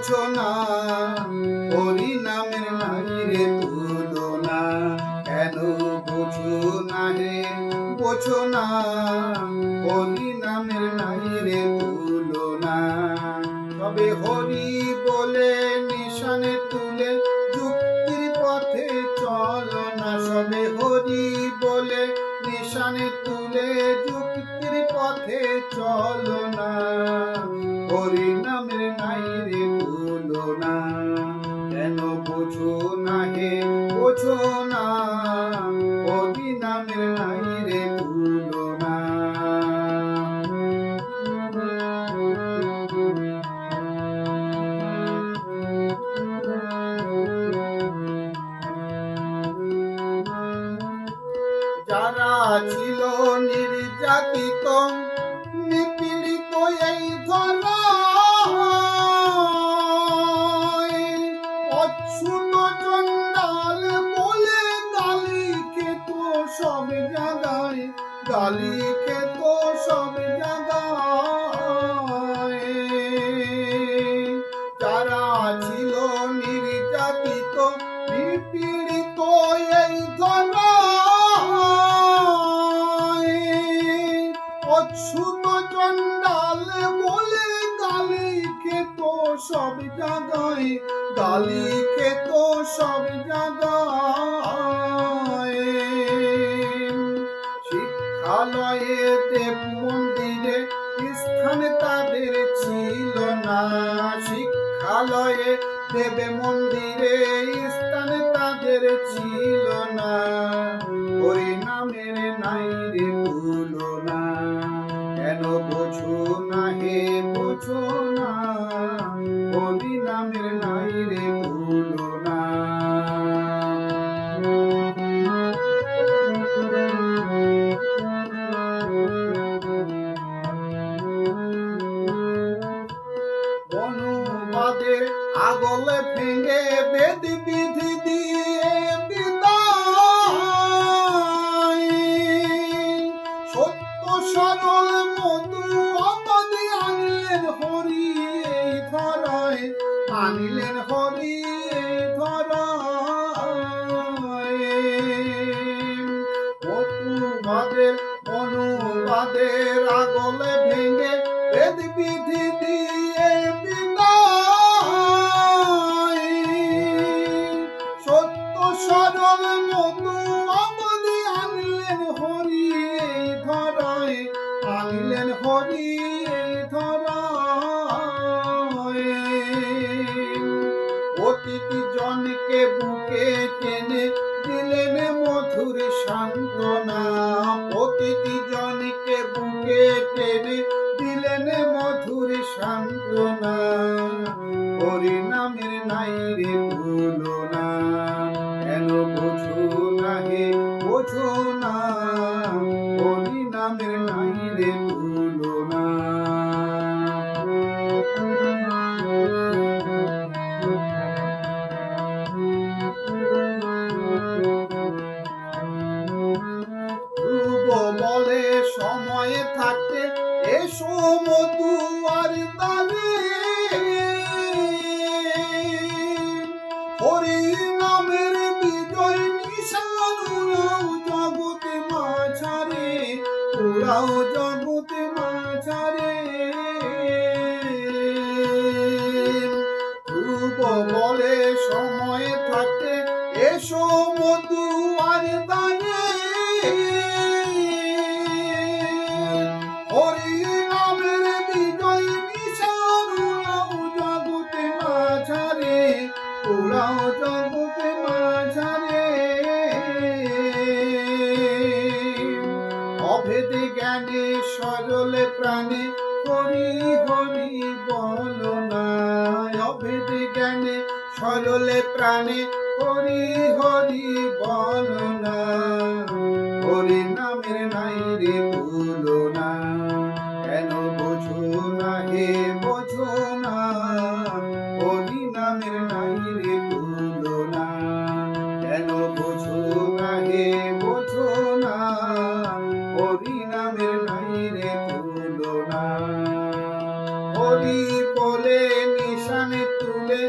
বোঝো না, হরি নামের নাই রে তুলনা। কেন বোঝো না হে, বোঝো না, হরি নামের নাই রে তুলনা। তবে হরি বলে নিশানে তুলে যুক্তির পথে চলো না। সবে হরি বলে নিশানে তুলে যুক্তির পথে চলো না। হরি নামের নাই রে তুলনা। কেন বোঝো না হে, বোঝো না, হরি নামের নাই রে তুলনা। যারা ছিল নির্যাতিত নিপীড়িত এই ধরায়, অচ্যুত চণ্ডাল বলে গালি খেত সব জায়গায়, গালি খেত সব জায়গায়। যারা ছিল নির্যাতিত নিপীড়িত এই ধরায়, অচ্যুত চণ্ডাল বলে গালি খেত সব জায়গায়, গালি খেত সব জায়গায়। শিক্ষালয়ে দেব মন্দিরে স্থান তাদের ছিল না। শিক্ষালয়ে দেব মন্দিরে স্থান তাদের ছিল না। হরি নামের নাই রে তুলনা। কেন বোঝো না হে, বোঝো না, হরি নামের নাই রে তুলনা। বনবাদের আগল ভেঙে বেদ বিধি দিয়ে বিদায়, সত্য সরল মধু অবধি আনলেন হরি এই ধরায়, আনিলেন হরি এই ধরায়। বনবাদের আগল ভেঙে বেদ বিধি দিয়ে বিদায়, সত্য সরল মধু অবধি আনলেন হরি এই ধরায়, আনলেন হরি এই ধরায়। অতিথি জনকে বুকে টেনে দিলেন মধুর সান্ত্বনা। অতিথি জনকে বুকে টেনে দিলেন মধুর সান্ত্বনা। হরি নামের নাই রে তুলনা। কেন বোঝো না হে, বোঝো না, হরি নামের নাই রে তুলনা। ধ্রুব বলে সময়ে থাকতে এসো মধুয়ার দ্বারে, হরি নামের বিজয় নিশান উড়াও জগতে মাঝারে, উড়াও জগতে মাঝারে। ধ্রুব বলে সময় থাকতে এসো মধুয়ার দ্বারে, হরি নামের বিজয় নিশান উড়াও জগতে মাঝারে, উড়াও জগতে মাঝারে। অভেদ জ্ঞানে সরল প্রাণে হরি হরি বলো না। অভেদ জ্ঞানে সরল প্রাণে হরি হরি বলো না। হরি নামের নাই রে তুলনা। কেন বোঝো না হে, বোঝো না, হরি নামের নাই রে তুলনা। কেন বোঝো না হে, বোঝো না, হরি নামের নাই রে তুলনা। হরি বলে নিশানে তুলে করে